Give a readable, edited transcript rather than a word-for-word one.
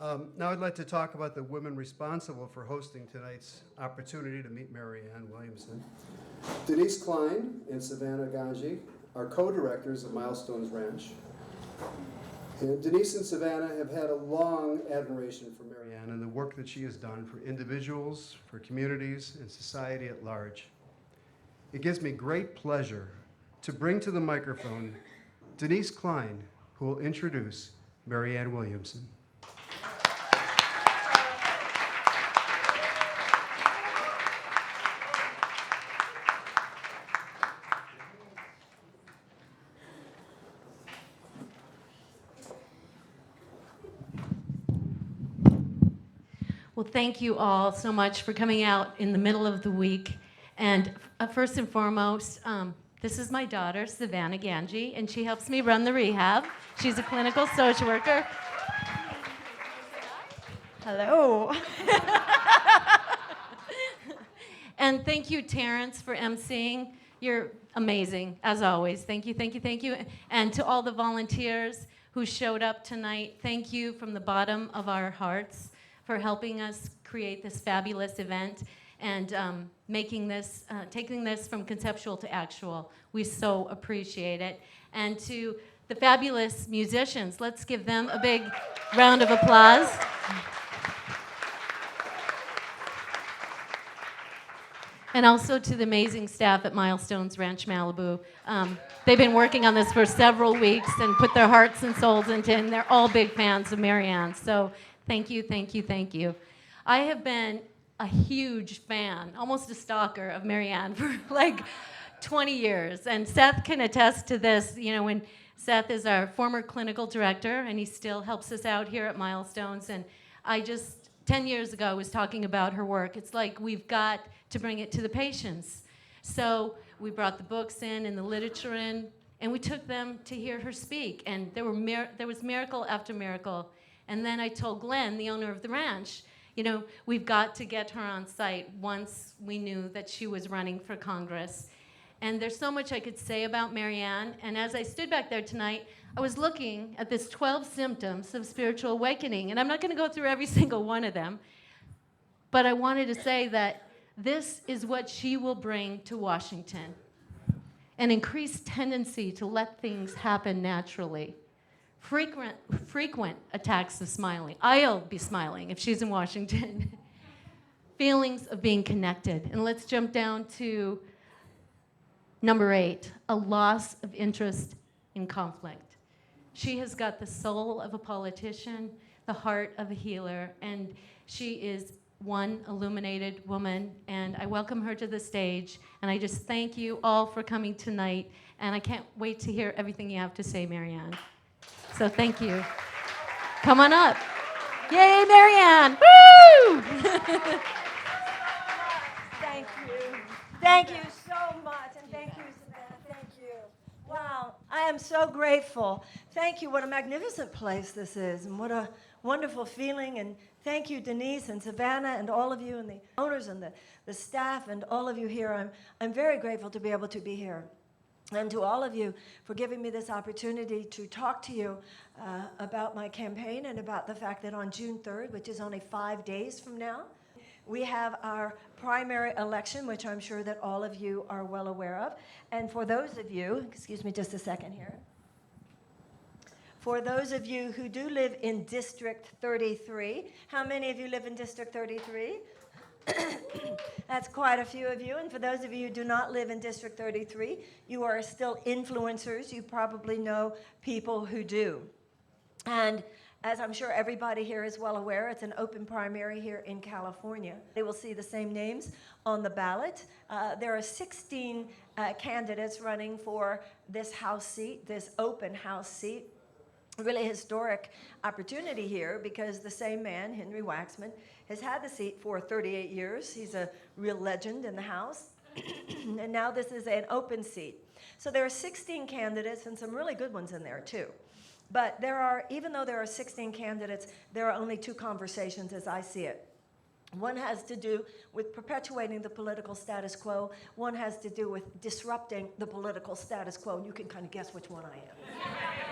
Now I'd like to talk about the women responsible for hosting tonight's opportunity to meet Marianne WIlliamson. Denise Klein and Savannah Ganji are co-directors of Milestones Ranch. And Denise and Savannah have had a long admiration for Marianne and the work that she has done for individuals, for communities, and society at large. It gives me great pleasure to bring to the microphone Denise Klein, who will introduce Marianne WIlliamson. Well, thank you all so much for coming out in the middle of the week. And first and foremost, this is my daughter, Savannah Ganji, and she helps me run the rehab. She's a clinical social worker. Hello. And thank you, Terrence, for emceeing. You're amazing, as always. Thank you, thank you, thank you. And to all the volunteers who showed up tonight, thank you from the bottom of our hearts for helping us create this fabulous event and making this, taking this from conceptual to actual. We so appreciate it. And to the fabulous musicians, let's give them a big round of applause. And also to the amazing staff at Milestones Ranch Malibu. They've been working on this for several weeks and put their hearts and souls into it, and they're all big fans of Marianne. So thank you, thank you, thank you. I have been a huge fan, almost a stalker of Marianne for like 20 years. And Seth can attest to this. You know, when Seth is our former clinical director, and he still helps us out here at Milestones. And I just, 10 years ago, was talking about her work. It's like we've got to bring it to the patients. So we brought the books in and the literature in, and we took them to hear her speak. And there was miracle after miracle. And then I told Glenn, the owner of the ranch, you know, we've got to get her on site once we knew that she was running for Congress. And there's so much I could say about Marianne. And as I stood back there tonight, I was looking at this 12 symptoms of spiritual awakening. And I'm not going to go through every single one of them. But I wanted to say that this is what she will bring to Washington. An increased tendency to let things happen naturally. Frequent attacks of smiling. I'll be smiling if she's in Washington. Feelings of being connected. And let's jump down to number 8, a loss of interest in conflict. She has got the soul of a politician, the heart of a healer, and she is one illuminated woman, and I welcome her to the stage, and I just thank you all for coming tonight, and I can't wait to hear everything you have to say, Marianne. So thank you. Come on up. Yay, Marianne! Woo! Thank you. Thank you so much, and thank you, Savannah. Thank you. Wow, I am so grateful. Thank you. What a magnificent place this is, and what a wonderful feeling. And thank you, Denise and Savannah, and all of you, and the owners, and the staff, and all of you here. I'm very grateful to be able to be here. And to all of you for giving me this opportunity to talk to you about my campaign and about the fact that on June 3rd, which is only 5 days from now, we have our primary election, which I'm sure that all of you are well aware of. And for those of you, excuse me just a second here. For those of you who do live in District 33, how many of you live in District 33? That's quite a few of you. And for those of you who do not live in District 33, you are still influencers. You probably know people who do. And as I'm sure everybody here is well aware, it's an open primary here in California. They will see the same names on the ballot. There are 16 candidates running for this House seat, this open House seat. Really historic opportunity here because the same man, Henry Waxman, has had the seat for 38 years. He's a real legend in the House. And now this is an open seat. So there are 16 candidates and some really good ones in there too. But there are, even though there are 16 candidates, there are only 2 conversations as I see it. One has to do with perpetuating the political status quo. One has to do with disrupting the political status quo. And you can kind of guess which one I am.